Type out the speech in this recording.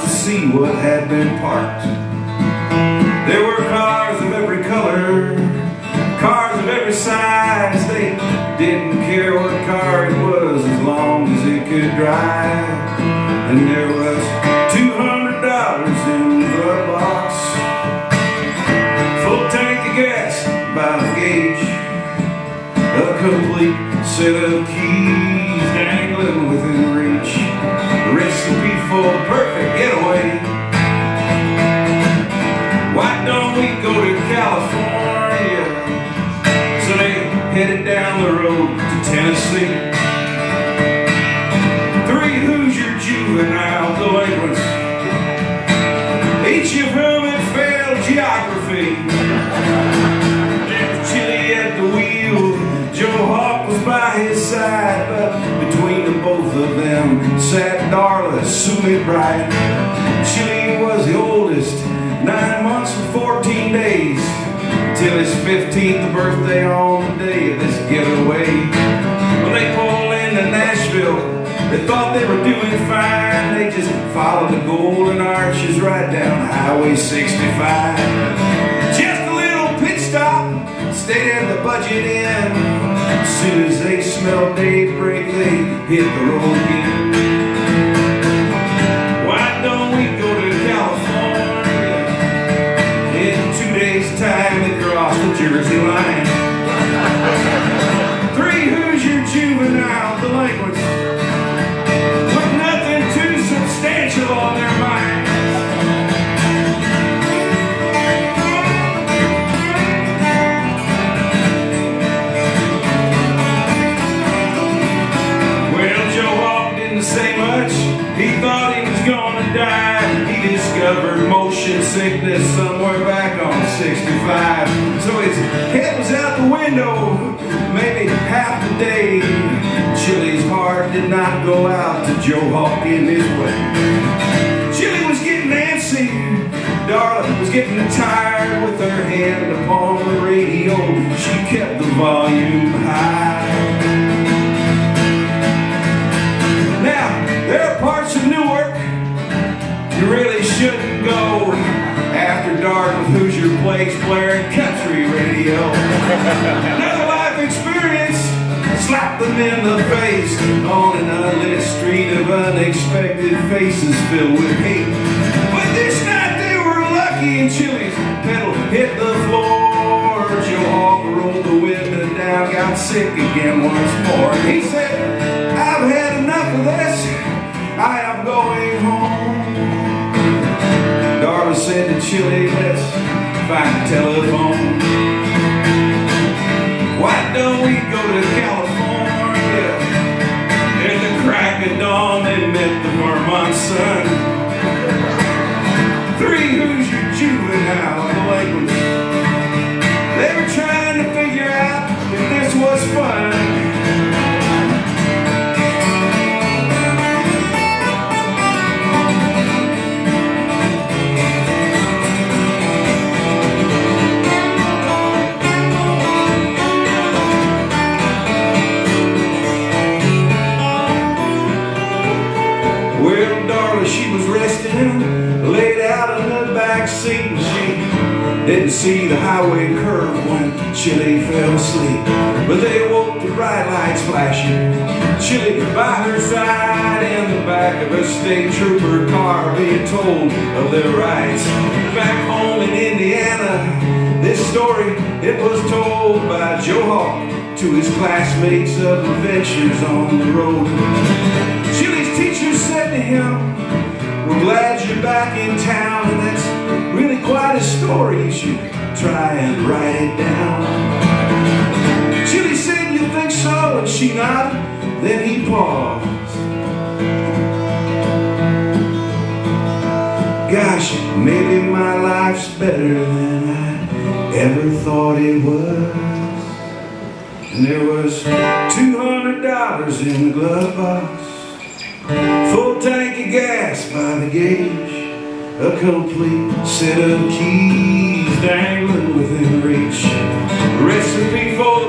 to see what had been parked. There were cars of every color, cars of every size. They didn't care what car it was as long as it could drive. And there was $200 in the glove box, full tank of gas by the gauge, a complete set of keys dangling within reach, a recipe for the perfect getaway. Why don't we go to California? So they headed down the road to Tennessee. 3 Hoosier juvenile delinquents, each of whom had failed geography. There was Chili at the wheel, Joe Hawk was by his side, but between the both of them sat Darla, Sue Bright. Chili was the oldest, 9 months and 14 days, till his 15th birthday on the day of this getaway. When they pulled into Nashville, they thought they were doing fine. They just followed the golden arches right down Highway 65. Just a little pit stop, stayed at the Budget Inn. As soon as they smelled daybreak, they hit the road again. Why don't we go to California? In 2 days' time, they crossed the Jersey line. 3 Hoosier juvenile delinquents with nothing too substantial on their minds. Well, Joe Hawk didn't say much. He thought he was gonna die. He discovered motion sickness somewhere back on 65. So his head was out the window maybe half the day. Chili's heart did not go out to Joe Hawk in his way. Chili was getting antsy. Darla was getting tired. With her hand upon the radio, she kept the volume high. Now, there are parts of Newark you really shouldn't go after dark with Hoosier plates blaring country radio. Another life experience slapped them in the face on an unlit street of unexpected faces filled with hate. But this night they were lucky and Chili's pedal hit the floor. Joe Hawk rolled the window down, got sick again once more. And he said, I've had enough of this, I am going home. Darla said to Chili, let's find a telephone. Why don't we go to California? At the crack of dawn they met the Vermont sun. 3 Hoosier juvenile delinquents, they were trying to figure out if this was fun. Well, Darla, she was resting, laid out in the back seat. She didn't see the highway curve when Chili fell asleep. But they awoke to bright lights flashing, Chili by her side, in the back of a state trooper car being told of their rights. Back home in Indiana, this story, it was told by Joe Hawk to his classmates of adventures on the road. Chili's teacher said to him, we're glad you're back in town, and that's really quite a story. You should try and write it down. Chili said, you think so? And she nodded. Then he paused. Gosh, maybe my life's better than I ever thought it was. And there was $200 in the glove box, full tank of gas by the gauge, a complete set of keys dangling within reach, a recipe for